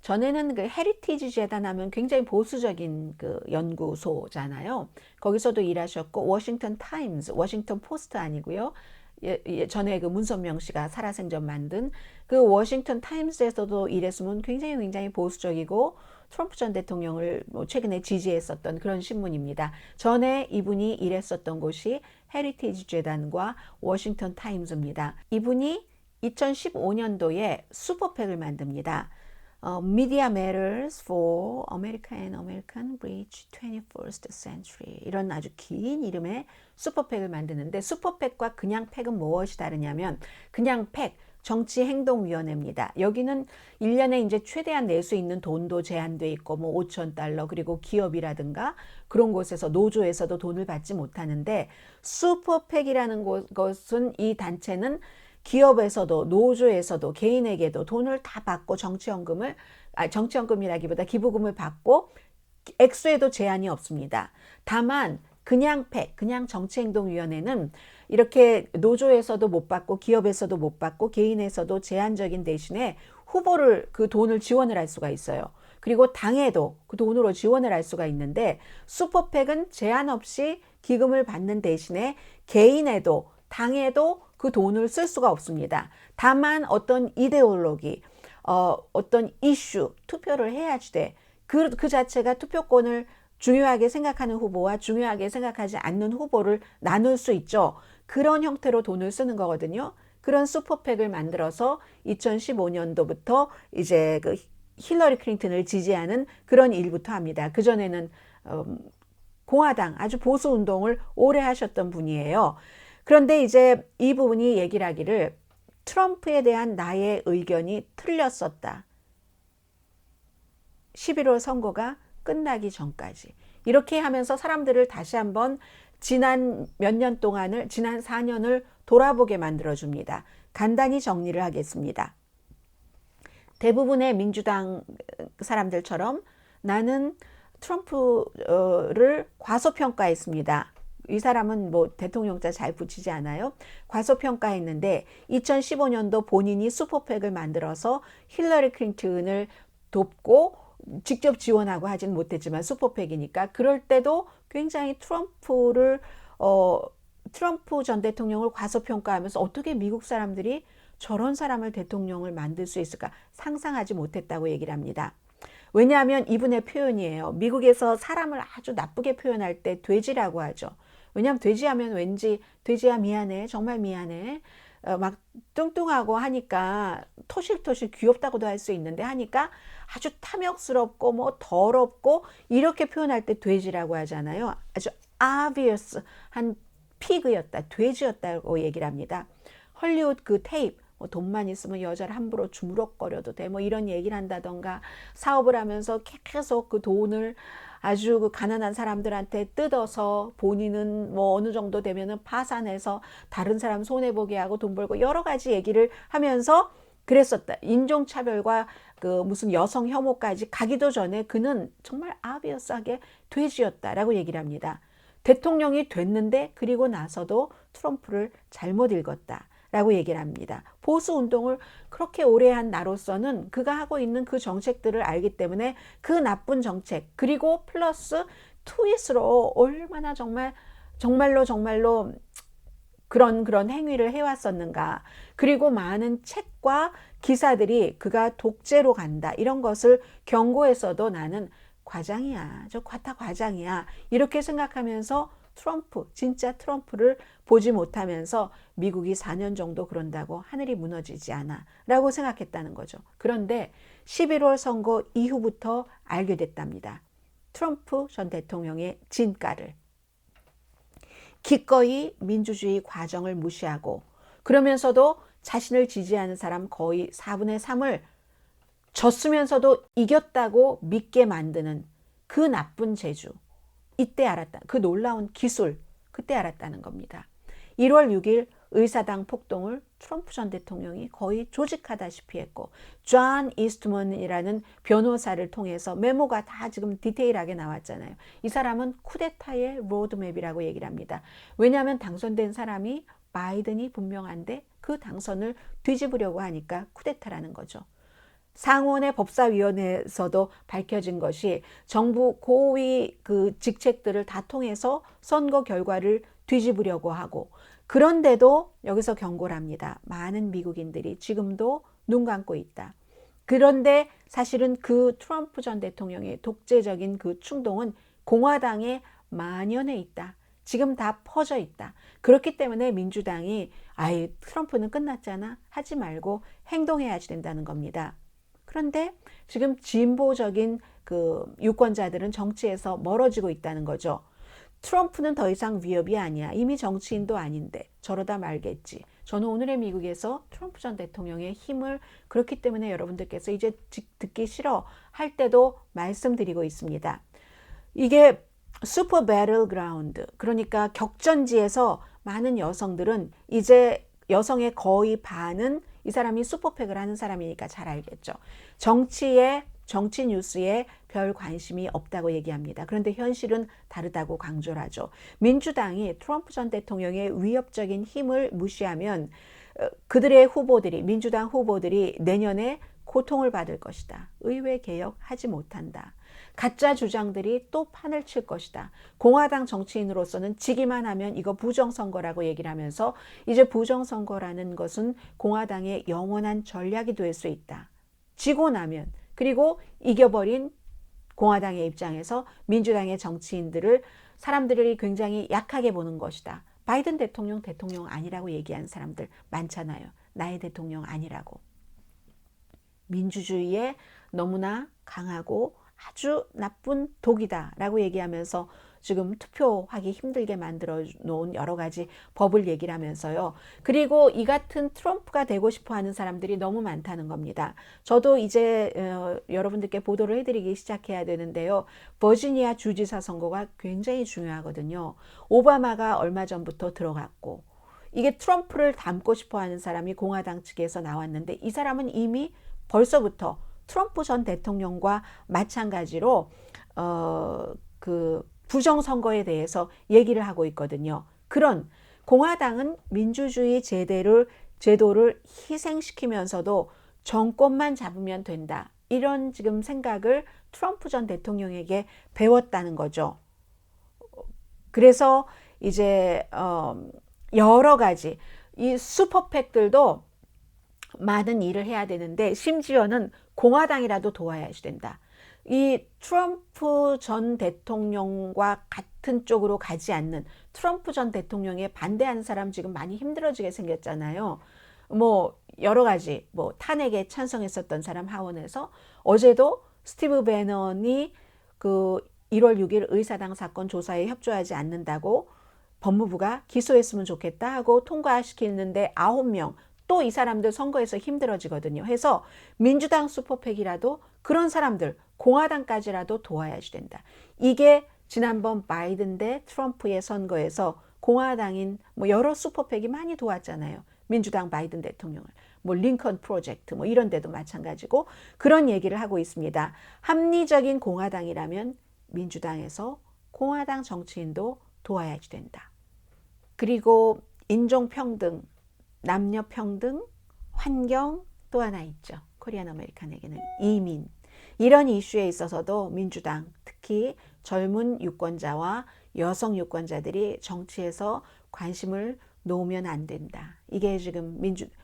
전에는 그 헤리티지 재단 하면 굉장히 보수적인 그 연구소잖아요. 거기서도 일하셨고 워싱턴 타임즈, 워싱턴 포스트 아니고요. 전에 그 문선명 씨가 살아생전 만든 그 워싱턴 타임즈에서도 일했으면 굉장히 보수적이고 트럼프 전 대통령을 최근에 지지했었던 그런 신문입니다. 전에 이분이 일했었던 곳이 헤리티지 재단과 워싱턴 타임즈입니다. 이분이 2015년도에 슈퍼팩을 만듭니다. Media Matters for America and American Bridge 21st Century, 이런 아주 긴 이름의 슈퍼팩을 만드는데, 슈퍼팩과 그냥 팩은 무엇이 다르냐면, 그냥 팩 정치행동위원회입니다. 여기는 1년에 이제 최대한 낼 수 있는 돈도 제한돼 있고 뭐 $5,000 그리고 기업이라든가 그런 곳에서 노조에서도 돈을 받지 못하는데, 슈퍼팩이라는 것은 이 단체는 기업에서도 노조에서도 개인에게도 돈을 다 받고 정치연금이라기보다 기부금을 받고 액수에도 제한이 없습니다. 다만 그냥 정치행동위원회는 이렇게 노조에서도 못 받고 기업에서도 못 받고 개인에서도 제한적인 대신에 후보를 그 돈을 지원을 할 수가 있어요. 그리고 당에도 그 돈으로 지원을 할 수가 있는데, 슈퍼팩은 제한 없이 기금을 받는 대신에 개인에도 당에도 그 돈을 쓸 수가 없습니다. 다만 어떤 이데올로기, 어떤 이슈, 투표를 해야지 돼. 그 자체가 투표권을 중요하게 생각하는 후보와 중요하게 생각하지 않는 후보를 나눌 수 있죠. 그런 형태로 돈을 쓰는 거거든요. 그런 슈퍼팩을 만들어서 2015년도부터 이제 그 힐러리 클린턴을 지지하는 그런 일부터 합니다. 그전에는 공화당 아주 보수 운동을 오래 하셨던 분이에요. 그런데 이제 이 부분이 얘기를 하기를 트럼프에 대한 나의 의견이 틀렸었다. 11월 선거가 끝나기 전까지. 이렇게 하면서 사람들을 다시 한번 지난 몇 년 동안을, 지난 4년을 돌아보게 만들어줍니다. 간단히 정리를 하겠습니다. 대부분의 민주당 사람들처럼 나는 트럼프를 과소평가했습니다. 이 사람은 뭐 대통령자 잘 붙이지 않아요. 과소평가했는데 2015년도 본인이 슈퍼팩을 만들어서 힐러리 클린턴을 돕고 직접 지원하고 하진 못했지만 슈퍼팩이니까, 그럴 때도 굉장히 트럼프 전 대통령을 과소평가하면서 어떻게 미국 사람들이 저런 사람을 대통령을 만들 수 있을까 상상하지 못했다고 얘기를 합니다. 왜냐하면 이분의 표현이에요. 미국에서 사람을 아주 나쁘게 표현할 때 돼지라고 하죠. 왜냐하면 돼지하면 왠지 돼지야 미안해, 정말 미안해, 막 뚱뚱하고 하니까 토실토실 귀엽다고도 할 수 있는데 하니까 아주 탐욕스럽고 뭐 더럽고 이렇게 표현할 때 돼지라고 하잖아요. 아주 obvious 한 피그였다, 돼지였다고 얘기를 합니다. 헐리우드 그 테이프, 뭐 돈만 있으면 여자를 함부로 주무럭거려도 돼, 뭐 이런 얘기를 한다던가, 사업을 하면서 계속 그 돈을 아주 그 가난한 사람들한테 뜯어서 본인은 뭐 어느 정도 되면은 파산해서 다른 사람 손해보게 하고 돈 벌고 여러 가지 얘기를 하면서 그랬었다. 인종차별과 그 무슨 여성 혐오까지 가기도 전에 그는 정말 아비어스하게 돼지였다라고 얘기를 합니다. 대통령이 됐는데 그리고 나서도 트럼프를 잘못 읽었다 라고 얘기를 합니다. 보수 운동을 그렇게 오래 한 나로서는 그가 하고 있는 그 정책들을 알기 때문에 그 나쁜 정책, 그리고 플러스 트윗으로 얼마나 정말로 그런 행위를 해왔었는가. 그리고 많은 책과 기사들이 그가 독재로 간다, 이런 것을 경고했어도 나는 과장이야, 저 다 과장이야, 이렇게 생각하면서 진짜 트럼프를 보지 못하면서 미국이 4년 정도 그런다고 하늘이 무너지지 않아 라고 생각했다는 거죠. 그런데 11월 선거 이후부터 알게 됐답니다. 트럼프 전 대통령의 진가를. 기꺼이 민주주의 과정을 무시하고, 그러면서도 자신을 지지하는 사람 거의 4분의 3을 졌으면서도 이겼다고 믿게 만드는 그 나쁜 재주, 이때 알았다. 그 놀라운 기술, 그때 알았다는 겁니다. 1월 6일 의사당 폭동을 트럼프 전 대통령이 거의 조직하다시피 했고, 존 이스트먼이라는 변호사를 통해서 메모가 다 지금 디테일하게 나왔잖아요. 이 사람은 쿠데타의 로드맵이라고 얘기를 합니다. 왜냐하면 당선된 사람이 바이든이 분명한데 그 당선을 뒤집으려고 하니까 쿠데타라는 거죠. 상원의 법사위원회에서도 밝혀진 것이 정부 고위 그 직책들을 다 통해서 선거 결과를 뒤집으려고 하고, 그런데도 여기서 경고를 합니다. 많은 미국인들이 지금도 눈 감고 있다. 그런데 사실은 그 트럼프 전 대통령의 독재적인 그 충동은 공화당에 만연해 있다. 지금 다 퍼져 있다. 그렇기 때문에 민주당이 트럼프는 끝났잖아, 하지 말고 행동해야지 된다는 겁니다. 그런데 지금 진보적인 그 유권자들은 정치에서 멀어지고 있다는 거죠. 트럼프는 더 이상 위협이 아니야. 이미 정치인도 아닌데 저러다 말겠지. 저는 오늘의 미국에서 트럼프 전 대통령의 힘을, 그렇기 때문에 여러분들께서 이제 듣기 싫어 할 때도 말씀드리고 있습니다. 이게 슈퍼 배틀 그라운드, 그러니까 격전지에서 많은 여성들은 이제 여성의 거의 반은 이 사람이 슈퍼팩을 하는 사람이니까 잘 알겠죠. 정치 뉴스에 별 관심이 없다고 얘기합니다. 그런데 현실은 다르다고 강조를 하죠. 민주당이 트럼프 전 대통령의 위협적인 힘을 무시하면 그들의 후보들이, 민주당 후보들이 내년에 고통을 받을 것이다. 의회 개혁하지 못한다. 가짜 주장들이 또 판을 칠 것이다. 공화당 정치인으로서는 지기만 하면 이거 부정선거라고 얘기를 하면서 이제 부정선거라는 것은 공화당의 영원한 전략이 될 수 있다. 지고 나면, 그리고 이겨버린 공화당의 입장에서 민주당의 정치인들을, 사람들이 굉장히 약하게 보는 것이다. 바이든 대통령 아니라고 얘기한 사람들 많잖아요. 나의 대통령 아니라고. 민주주의에 너무나 강하고 아주 나쁜 독이다 라고 얘기하면서 지금 투표하기 힘들게 만들어 놓은 여러 가지 법을 얘기를 하면서요. 그리고 이 같은 트럼프가 되고 싶어 하는 사람들이 너무 많다는 겁니다. 저도 이제 여러분들께 보도를 해드리기 시작해야 되는데요. 버지니아 주지사 선거가 굉장히 중요하거든요. 오바마가 얼마 전부터 들어갔고, 이게 트럼프를 닮고 싶어 하는 사람이 공화당 측에서 나왔는데, 이 사람은 이미 벌써부터 트럼프 전 대통령과 마찬가지로 그 부정선거에 대해서 얘기를 하고 있거든요. 그런 공화당은 민주주의 제도를 희생시키면서도 정권만 잡으면 된다, 이런 지금 생각을 트럼프 전 대통령에게 배웠다는 거죠. 그래서 이제 여러 가지 이 슈퍼팩들도 많은 일을 해야 되는데, 심지어는 공화당이라도 도와야지 된다. 이 트럼프 전 대통령과 같은 쪽으로 가지 않는, 트럼프 전 대통령에 반대하는 사람 지금 많이 힘들어지게 생겼잖아요. 뭐 여러 가지, 뭐 탄핵에 찬성했었던 사람 하원에서 어제도 스티브 배넌이 그 1월 6일 의사당 사건 조사에 협조하지 않는다고 법무부가 기소했으면 좋겠다 하고 통과시키는데 9명, 또 이 사람들 선거에서 힘들어지거든요. 해서 민주당 슈퍼팩이라도 그런 사람들, 공화당까지라도 도와야지 된다. 이게 지난번 바이든 대 트럼프의 선거에서 공화당인 뭐 여러 슈퍼팩이 많이 도왔잖아요. 민주당 바이든 대통령을. 뭐 링컨 프로젝트 뭐 이런 데도 마찬가지고, 그런 얘기를 하고 있습니다. 합리적인 공화당이라면 민주당에서 공화당 정치인도 도와야지 된다. 그리고 인종평등, 남녀 평등, 환경, 또 하나 있죠. 코리안 아메리칸에게는 이민. 이런 이슈에 있어서도 민주당, 특히 젊은 유권자와 여성 유권자들이 정치에서 관심을 놓으면 안 된다. 이게 지금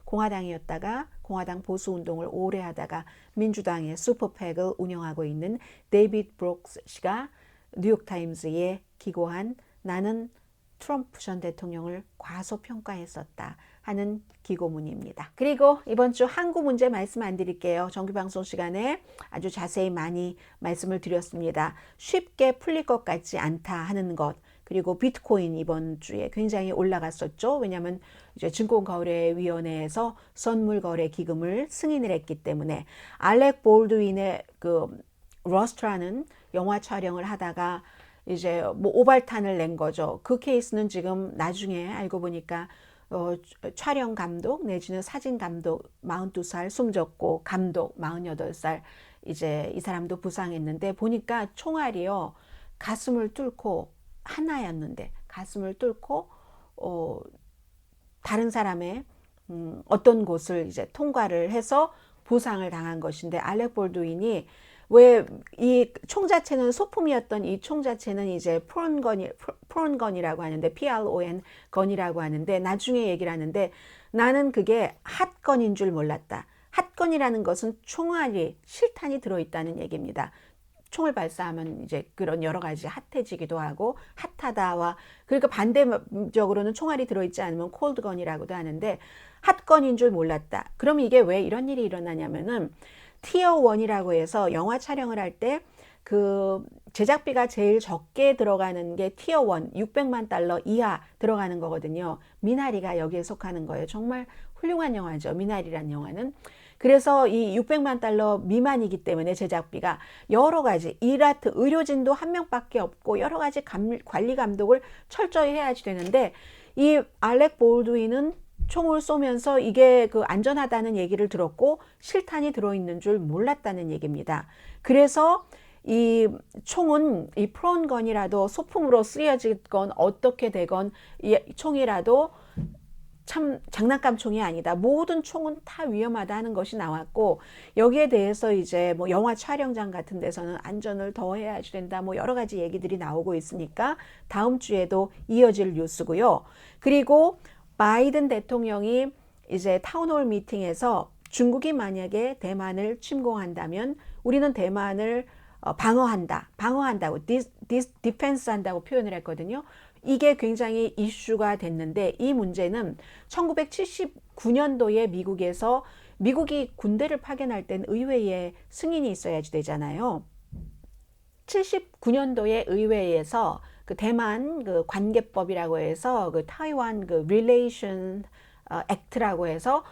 공화당이었다가 공화당 보수 운동을 오래 하다가 민주당의 슈퍼팩을 운영하고 있는 데이비드 브룩스 씨가 뉴욕타임즈에 기고한 나는 트럼프 전 대통령을 과소평가했었다 하는 기고문입니다. 그리고 이번 주 한국 문제 말씀 안 드릴게요. 정규방송 시간에 아주 자세히 많이 말씀을 드렸습니다. 쉽게 풀릴 것 같지 않다 하는 것. 그리고 비트코인 이번 주에 굉장히 올라갔었죠. 왜냐하면 이제 증권거래위원회에서 선물거래 기금을 승인을 했기 때문에 알렉 볼드윈의 그 러스트라는 영화 촬영을 하다가 이제 뭐 오발탄을 낸 거죠. 그 케이스는 지금 나중에 알고 보니까 촬영 감독 내지는 사진 감독 42살 숨졌고 감독 48살 이제 이 사람도 부상했는데 보니까 총알이요 가슴을 뚫고 하나였는데 가슴을 뚫고 다른 사람의 어떤 곳을 이제 통과를 해서 부상을 당한 것인데 알렉 볼드윈이 왜 이 총 자체는 소품이었던 이 총 자체는 이제 프론건이라고 하는데 PRON 건이라고 하는데 나중에 얘기를 하는데 나는 그게 핫건인 줄 몰랐다. 핫건이라는 것은 총알이 실탄이 들어있다는 얘기입니다. 총을 발사하면 이제 그런 여러 가지 핫해지기도 하고 핫하다와 그러니까 반대적으로는 총알이 들어있지 않으면 콜드건이라고도 하는데 핫건인 줄 몰랐다. 그럼 이게 왜 이런 일이 일어나냐면은 티어 1이라고 해서 영화 촬영을 할 때 그 제작비가 제일 적게 들어가는 게 티어 1, 600만 달러 이하 들어가는 거거든요. 미나리가 여기에 속하는 거예요. 정말 훌륭한 영화죠. 미나리란 영화는. 그래서 이 600만 달러 미만이기 때문에 제작비가 여러 가지 일아트 의료진도 한 명밖에 없고 여러 가지 관리 감독을 철저히 해야지 되는데 이 알렉 볼드윈은 총을 쏘면서 이게 그 안전하다는 얘기를 들었고 실탄이 들어있는 줄 몰랐다는 얘기입니다. 그래서 이 총은 이 프론건이라도 소품으로 쓰여지건 어떻게 되건 이 총이라도 참 장난감 총이 아니다. 모든 총은 다 위험하다 하는 것이 나왔고 여기에 대해서 이제 뭐 영화 촬영장 같은 데서는 안전을 더 해야지 된다. 뭐 여러 가지 얘기들이 나오고 있으니까 다음 주에도 이어질 뉴스고요. 그리고 바이든 대통령이 이제 타운홀 미팅에서 중국이 만약에 대만을 침공한다면 우리는 대만을 방어한다고 디펜스 한다고 표현을 했거든요. 이게 굉장히 이슈가 됐는데 이 문제는 1979년도에 미국에서 미국이 군대를 파견할 땐 의회에 승인이 있어야지 되잖아요. 79년도에 의회에서 그 대만 그 관계법이라고 해서 그 타이완 그 릴레이션 액트라고 해서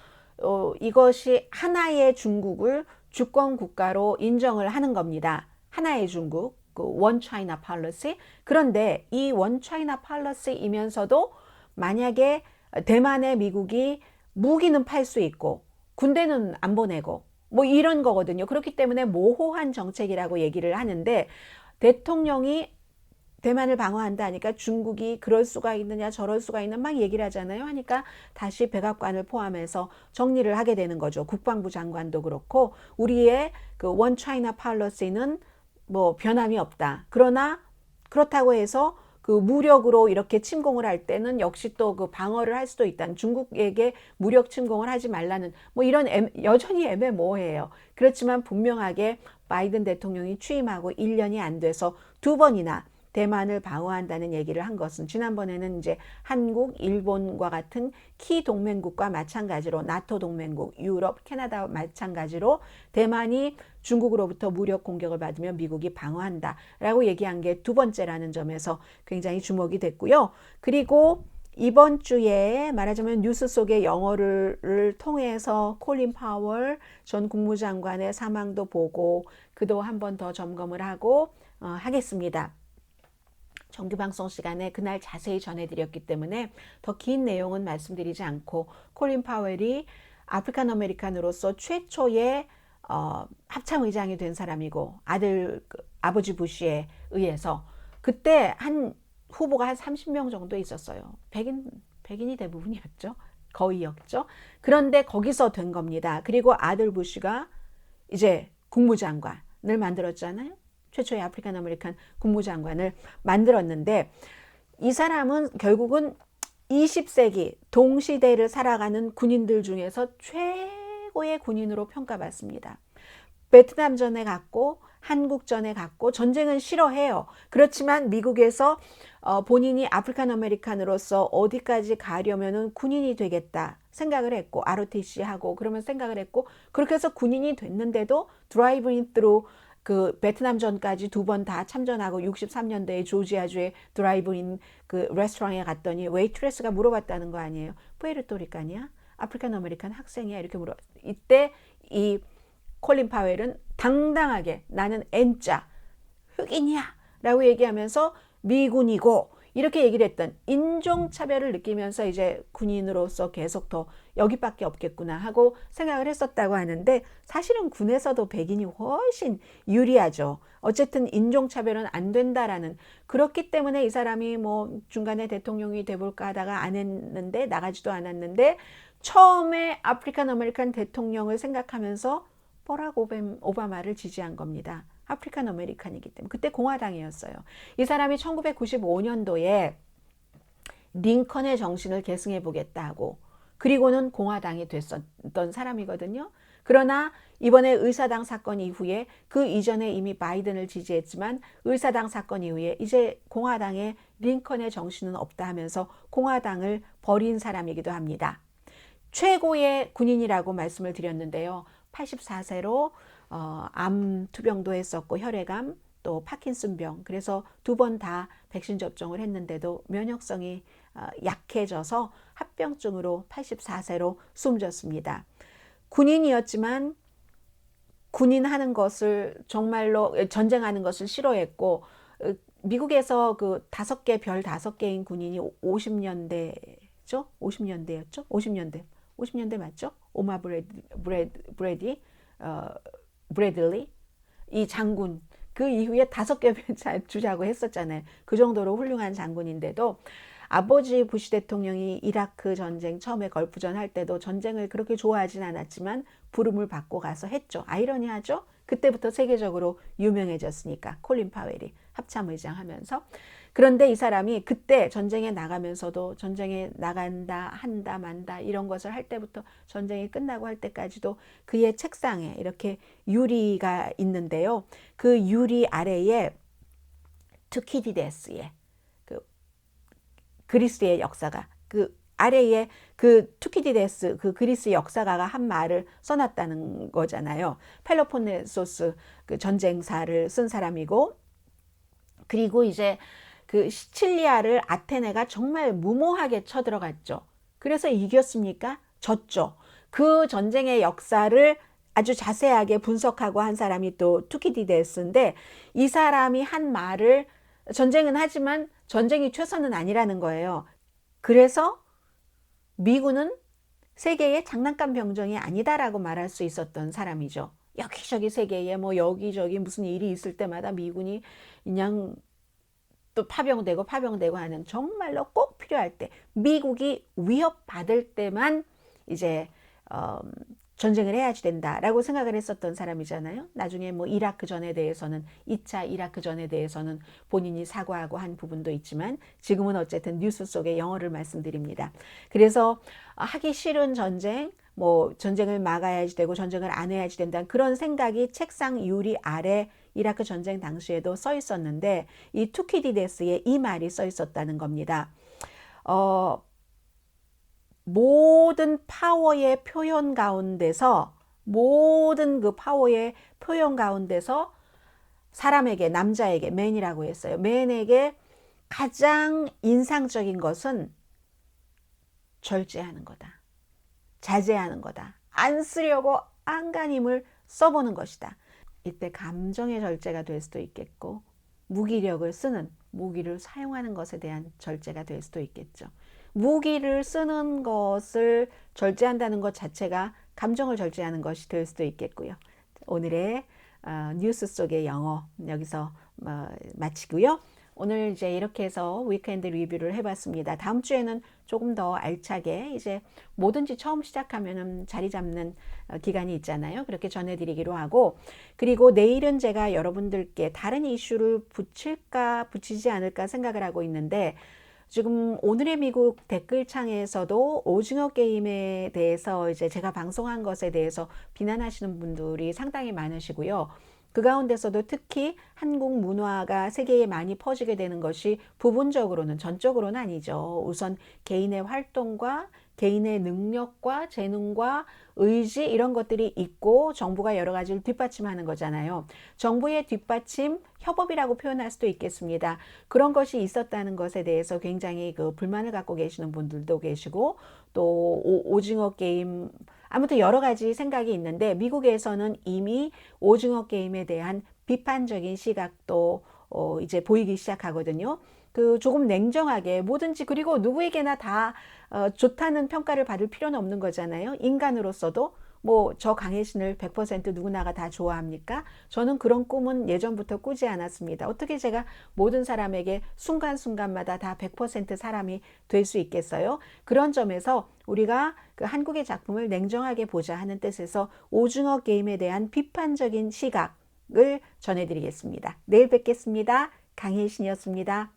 이것이 하나의 중국을 주권 국가로 인정을 하는 겁니다. 하나의 중국, 그 원 차이나 팔러시. 그런데 이 원 차이나 팔러시이면서도 만약에 대만에 미국이 무기는 팔 수 있고 군대는 안 보내고 뭐 이런 거거든요. 그렇기 때문에 모호한 정책이라고 얘기를 하는데 대통령이 대만을 방어한다 하니까 중국이 그럴 수가 있느냐 저럴 수가 있는 막 얘기를 하잖아요. 하니까 다시 백악관을 포함해서 정리를 하게 되는 거죠. 국방부 장관도 그렇고 우리의 그 원 차이나 팔러시는 뭐 변함이 없다. 그러나 그렇다고 해서 그 무력으로 이렇게 침공을 할 때는 역시 또 그 방어를 할 수도 있다는 중국에게 무력 침공을 하지 말라는 뭐 이런 여전히 애매모호해요. 그렇지만 분명하게 바이든 대통령이 취임하고 1년이 안 돼서 2번이나 대만을 방어한다는 얘기를 한 것은 지난번에는 이제 한국, 일본과 같은 키 동맹국과 마찬가지로 나토 동맹국, 유럽, 캐나다와 마찬가지로 대만이 중국으로부터 무력 공격을 받으면 미국이 방어한다라고 얘기한 게 2번째라는 점에서 굉장히 주목이 됐고요. 그리고 이번 주에 말하자면 뉴스 속의 영어를 통해서 콜린 파월 전 국무장관의 사망도 보고 그도 한 번 더 점검을 하고 하겠습니다. 정규방송 시간에 그날 자세히 전해드렸기 때문에 더 긴 내용은 말씀드리지 않고 콜린 파웰이 아프리칸 아메리칸으로서 최초의 합참의장이 된 사람이고 아버지 부시에 의해서 그때 한 후보가 한 30명 정도 있었어요. 백인이 대부분이었죠. 거의였죠. 그런데 거기서 된 겁니다. 그리고 아들 부시가 이제 국무장관을 만들었잖아요. 최초의 아프리칸 아메리칸 국무장관을 만들었는데 이 사람은 결국은 20세기 동시대를 살아가는 군인들 중에서 최고의 군인으로 평가받습니다. 베트남전에 갔고 한국전에 갔고 전쟁은 싫어해요. 그렇지만 미국에서 본인이 아프리칸 아메리칸으로서 어디까지 가려면은 군인이 되겠다 생각을 했고 ROTC 하고 그러면 생각을 했고 그렇게 해서 군인이 됐는데도 드라이브인 트루 그 베트남전까지 두 번 다 참전하고 63년도에 조지아주의 드라이브인 그 레스토랑에 갔더니 웨이트레스가 물어봤다는 거 아니에요. 푸에르토리칸이야? 아프리칸 아메리칸 학생이야? 이렇게 물어. 이때 이 콜린 파웰은 당당하게 나는 N자 흑인이야 라고 얘기하면서 미군이고 이렇게 얘기를 했던 인종차별을 느끼면서 이제 군인으로서 계속 더 여기밖에 없겠구나 하고 생각을 했었다고 하는데 사실은 군에서도 백인이 훨씬 유리하죠. 어쨌든 인종차별은 안 된다라는 그렇기 때문에 이 사람이 뭐 중간에 대통령이 돼볼까 하다가 안 했는데 나가지도 않았는데 처음에 아프리칸 아메리칸 대통령을 생각하면서 버락 오바마를 지지한 겁니다. 아프리칸 아메리칸이기 때문에 그때 공화당이었어요. 이 사람이 1995년도에 링컨의 정신을 계승해 보겠다고 그리고는 공화당이 됐었던 사람이거든요. 그러나 이번에 의사당 사건 이후에 그 이전에 이미 바이든을 지지했지만 의사당 사건 이후에 이제 공화당에 링컨의 정신은 없다 하면서 공화당을 버린 사람이기도 합니다. 최고의 군인이라고 말씀을 드렸는데요. 84세로 암 투병도 했었고 혈액암 또 파킨슨병 그래서 두 번 다 백신 접종을 했는데도 면역성이 약해져서 합병증으로 84세로 숨졌습니다. 군인이었지만 군인하는 것을 정말로 전쟁하는 것을 싫어했고 미국에서 그 5개 별 5개인 군인이 50년대죠? 50년대였죠? 50년대 맞죠? 오마 브래디 브래들리 이 장군 그 이후에 5개 주자고 했었잖아요. 그 정도로 훌륭한 장군인데도 아버지 부시 대통령이 이라크 전쟁 처음에 걸프전 할 때도 전쟁을 그렇게 좋아하진 않았지만 부름을 받고 가서 했죠. 아이러니하죠? 그때부터 세계적으로 유명해졌으니까 콜린 파웰이 합참의장 하면서 그런데 이 사람이 그때 전쟁에 나가면서도 전쟁에 나간다 한다 만다 이런 것을 할 때부터 전쟁이 끝나고 할 때까지도 그의 책상에 이렇게 유리가 있는데요. 그 유리 아래에 투키디데스의 그 그리스의 역사가 그 아래에 그 투키디데스 그 그리스 역사가가 한 말을 써놨다는 거잖아요. 펠로폰네소스 그 전쟁사를 쓴 사람이고 그리고 이제 그 시칠리아를 아테네가 정말 무모하게 쳐들어갔죠. 그래서 이겼습니까? 졌죠. 그 전쟁의 역사를 아주 자세하게 분석하고 한 사람이 또 투키디데스인데 이 사람이 한 말을 전쟁은 하지만 전쟁이 최선은 아니라는 거예요. 그래서 미군은 세계의 장난감 병정이 아니다라고 말할 수 있었던 사람이죠. 여기저기 세계에 뭐 여기저기 무슨 일이 있을 때마다 미군이 그냥 또 파병되고 하는 정말로 꼭 필요할 때 미국이 위협받을 때만 이제 전쟁을 해야지 된다라고 생각을 했었던 사람이잖아요. 나중에 뭐 이라크 전에 대해서는 2차 이라크 전에 대해서는 본인이 사과하고 한 부분도 있지만 지금은 어쨌든 뉴스 속의 영어를 말씀드립니다. 그래서 하기 싫은 전쟁 뭐 전쟁을 막아야지 되고 전쟁을 안 해야지 된다는 그런 생각이 책상 유리 아래 이라크 전쟁 당시에도 써 있었는데 이 투키디데스에 이 말이 써 있었다는 겁니다. 모든 파워의 표현 가운데서 모든 그 파워의 표현 가운데서 사람에게 남자에게 맨이라고 했어요. 맨에게 가장 인상적인 것은 절제하는 거다. 자제하는 거다. 안 쓰려고 안간힘을 써보는 것이다. 이때 감정의 절제가 될 수도 있겠고 무기력을 쓰는 무기를 사용하는 것에 대한 절제가 될 수도 있겠죠. 무기를 쓰는 것을 절제한다는 것 자체가 감정을 절제하는 것이 될 수도 있겠고요. 오늘의 뉴스 속의 영어 여기서 마치고요. 오늘 이제 이렇게 해서 위크엔드 리뷰를 해봤습니다. 다음 주에는 조금 더 알차게 이제 뭐든지 처음 시작하면은 자리 잡는 기간이 있잖아요. 그렇게 전해드리기로 하고, 그리고 내일은 제가 여러분들께 다른 이슈를 붙일까 붙이지 않을까 생각을 하고 있는데, 지금 오늘의 미국 댓글창에서도 오징어 게임에 대해서 이제 제가 방송한 것에 대해서 비난하시는 분들이 상당히 많으시고요. 그 가운데서도 특히 한국 문화가 세계에 많이 퍼지게 되는 것이 부분적으로는, 전적으로는 아니죠. 우선 개인의 활동과 개인의 능력과 재능과 의지, 이런 것들이 있고 정부가 여러 가지를 뒷받침하는 거잖아요. 정부의 뒷받침, 협업이라고 표현할 수도 있겠습니다. 그런 것이 있었다는 것에 대해서 굉장히 그 불만을 갖고 계시는 분들도 계시고, 또 오징어 게임, 아무튼 여러 가지 생각이 있는데, 미국에서는 이미 오징어 게임에 대한 비판적인 시각도 이제 보이기 시작하거든요. 그 조금 냉정하게 뭐든지, 그리고 누구에게나 다 좋다는 평가를 받을 필요는 없는 거잖아요. 인간으로서도 뭐 저 강혜신을 100% 누구나가 다 좋아합니까? 저는 그런 꿈은 예전부터 꾸지 않았습니다. 어떻게 제가 모든 사람에게 순간순간마다 다 100% 사람이 될 수 있겠어요? 그런 점에서 우리가 그 한국의 작품을 냉정하게 보자 하는 뜻에서 오징어 게임에 대한 비판적인 시각을 전해드리겠습니다. 내일 뵙겠습니다. 강혜신이었습니다.